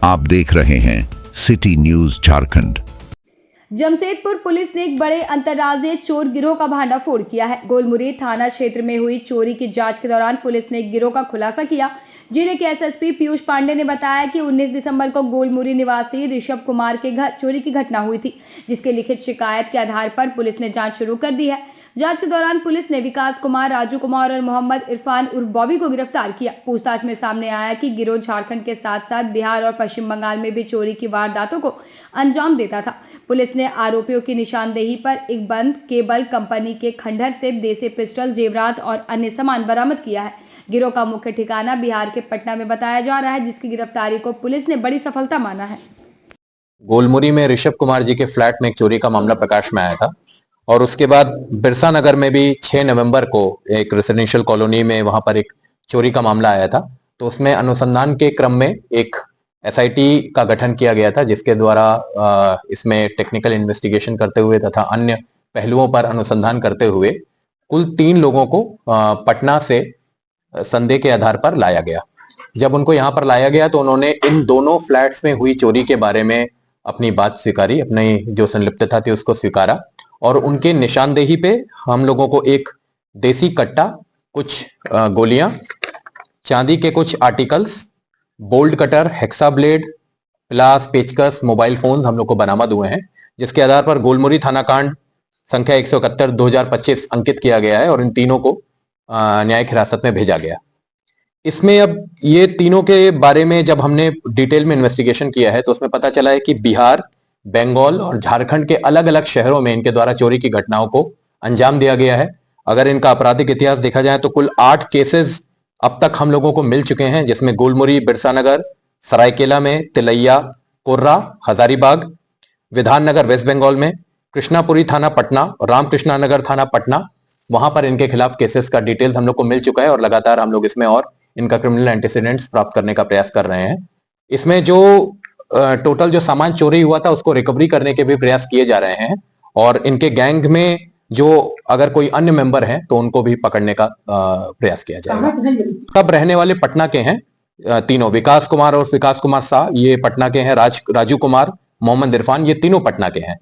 आप देख रहे हैं city news Jharkhand. Jamshedpur police ने एक बड़े अंतर्राज्यीय चोर गिरोह का भांडाफोड़ किया है। गोलमुरी थाना क्षेत्र में हुई चोरी की जांच के दौरान पुलिस ने एक गिरोह का खुलासा किया। जिले के एसएसपी पीयूष पांडे ने बताया कि 19 दिसंबर को गोलमुरी निवासी ऋषभ कुमार के घर चोरी की घटना हुई थी, जिसके लिखित शिकायत के आधार पर पुलिस ने जांच शुरू कर दी है। जांच के दौरान पुलिस ने विकास कुमार, राजू कुमार और मोहम्मद इरफान उर्फ बॉबी को गिरफ्तार किया। पूछताछ में सामने आया कि गिरोह झारखंड के साथ साथ बिहार और पश्चिम बंगाल में भी चोरी की वारदातों को अंजाम देता था। पुलिस ने आरोपियों की निशानदेही पर एक बंद केबल कंपनी के खंडहर से देसी पिस्टल, जेवरात और अन्य सामान बरामद किया है। गिरोह का मुख्य ठिकाना बिहार के पटना में बताया जा रहा है, जिसकी गिरफ्तारी को पुलिस ने बड़ी सफलता माना है। गोलमुरी में ऋषभ कुमार जी के फ्लैट में एक चोरी का मामला प्रकाश में आया था और उसके बाद बिरसा नगर में भी 6 नवंबर को एक रेसिडेंशियल कॉलोनी में वहां पर एक चोरी का मामला आया था। तो उसमें अनुसंधान के क्रम में एक एसआईटी का गठन किया गया था, जिसके द्वारा इसमें टेक्निकल इन्वेस्टिगेशन करते हुए तथा अन्य पहलुओं पर अनुसंधान करते हुए कुल 3 लोगों को पटना से संदेह के आधार पर लाया गया। जब उनको यहाँ पर लाया गया तो उन्होंने इन दोनों फ्लैट्स में हुई चोरी के बारे में अपनी बात स्वीकारी, अपनी जो संलिप्तता थी उसको स्वीकारा और उनके निशानदेही पे हम लोगों को एक देसी कट्टा, कुछ गोलियां, चांदी के कुछ articles, bolt cutter, hexa blade, pliers, पेचकस, मोबाइल फोन हम लोग को बरामद हुए हैं, जिसके आधार पर गोलमुरी थाना कांड संख्या 171/2025 अंकित किया गया है और इन तीनों को न्यायिक हिरासत में भेजा गया। इसमें अब ये तीनों के बारे में जब हमने डिटेल में इन्वेस्टिगेशन किया है तो उसमें पता चला है कि बिहार, बंगाल और झारखंड के अलग अलग शहरों में इनके द्वारा चोरी की घटनाओं को अंजाम दिया गया है। अगर इनका आपराधिक इतिहास देखा जाए तो कुल 8 केसेस अब तक हम लोगों को मिल चुके हैं, जिसमें गोलमुरी, बिरसा नगर, सरायकेला में, तिलैया, कोर्रा, हजारीबाग, विधाननगर वेस्ट बंगाल में, कृष्णापुरी थाना पटना, रामकृष्णा नगर थाना पटना, वहां पर इनके खिलाफ केसेस का डिटेल्स हम लोग को मिल चुका है और लगातार हम लोग इसमें और इनका क्रिमिनल एंटीसीडेंट्स प्राप्त करने का प्रयास कर रहे हैं। इसमें जो टोटल जो सामान चोरी हुआ था उसको रिकवरी करने के भी प्रयास किए जा रहे हैं और इनके गैंग में जो अगर कोई अन्य मेंबर हैं तो उनको भी पकड़ने का प्रयास किया जाएगा। सब रहने वाले पटना के हैं, तीनों, विकास कुमार और विकास कुमार शाह ये पटना के हैं, राजू कुमार, मोहम्मद इरफान ये तीनों पटना के हैं।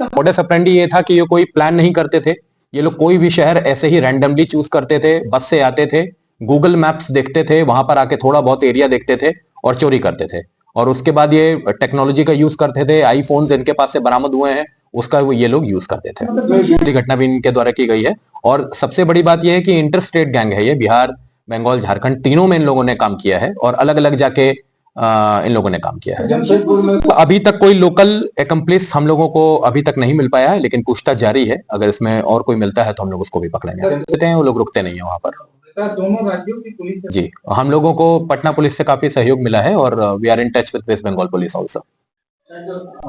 मोडस ऑपरेंडी ये था कि ये कोई प्लान नहीं करते थे, ये लोग कोई भी शहर ऐसे ही रैंडमली चूज करते थे, बस से आते थे, गूगल मैप्स देखते थे, वहां पर आके थोड़ा बहुत एरिया देखते थे और चोरी करते थे और उसके बाद ये टेक्नोलॉजी का यूज करते थे। आईफोन्स इनके पास से बरामद हुए हैं, उसका वो ये लोग यूज करते थे। घटना भी इनके द्वारा की गई है और सबसे बड़ी बात यह है कि इंटर स्टेट गैंग है ये, बिहार, बंगाल, झारखंड तीनों में इन लोगों ने काम किया है और अलग अलग जाके इन लोगों ने काम किया है। अभी तक कोई लोकल एकम्प्लिस हम लोगों को अभी तक नहीं मिल पाया है, लेकिन पूछताछ जारी है। अगर इसमें और कोई मिलता है तो हम लोग उसको भी पकड़ेंगे। वो लोग रुकते नहीं है वहां पर। दोनों राज्यों की पुलिस जी, हम लोगों को पटना पुलिस से काफी सहयोग मिला है और we are in touch with West Bengal police also.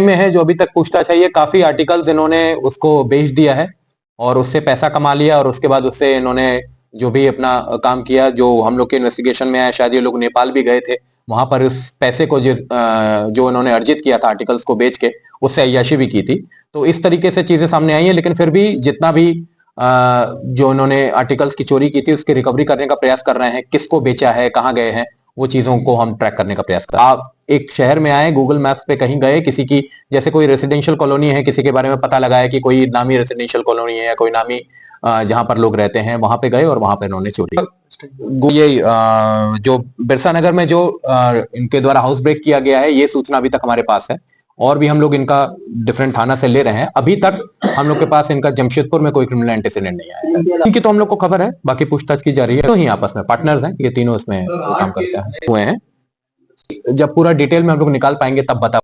में है जो अभी तक पूछताछ है, ये काफी आर्टिकल्स इन्होंने उसको बेच दिया है और उससे पैसा कमा लिया और उसके बाद उससे इन्होंने जो भी अपना काम किया, जो हम लोग के इन्वेस्टिगेशन में आया, शायद ये लोग नेपाल भी गए थे, वहां पर उस पैसे को जो इन्होंने अर्जित किया था आर्टिकल्स को बेच के, उससे अय्याशी भी की थी। तो इस तरीके से चीजें सामने आई हैं, लेकिन फिर भी जितना भी जो इन्होंने आर्टिकल्स की चोरी की थी उसकी रिकवरी करने का प्रयास कर रहे हैं। किसको बेचा है, कहाँ गए हैं, वो चीजों को हम ट्रैक करने का प्रयास कर रहे हैं। आप एक शहर में आए, गूगल मैप्स पे कहीं गए, किसी की जैसे कोई रेसिडेंशियल कॉलोनी है, किसी के बारे में पता लगाया कि कोई नामी रेसिडेंशियल कॉलोनी है या कोई नामी जहां पर लोग रहते हैं, वहां पे गए और वहां पे इन्होंने चोरी। ये जो बिरसा नगर में जो इनके द्वारा हाउस ब्रेक किया गया है, ये सूचना अभी तक हमारे पास है और भी हम लोग इनका डिफरेंट थाना से ले रहे हैं। अभी तक हम लोग के पास इनका जमशेदपुर में कोई क्रिमिनल एंटीसीडेंट नहीं आया है, इनकी तो हम लोग को खबर है, बाकी पूछताछ की जा रही है। तो ही आपस में पार्टनर्स हैं, ये तीनों इसमें काम करते हैं हुए हैं। जब पूरा डिटेल में हम लोग निकाल पाएंगे तब बता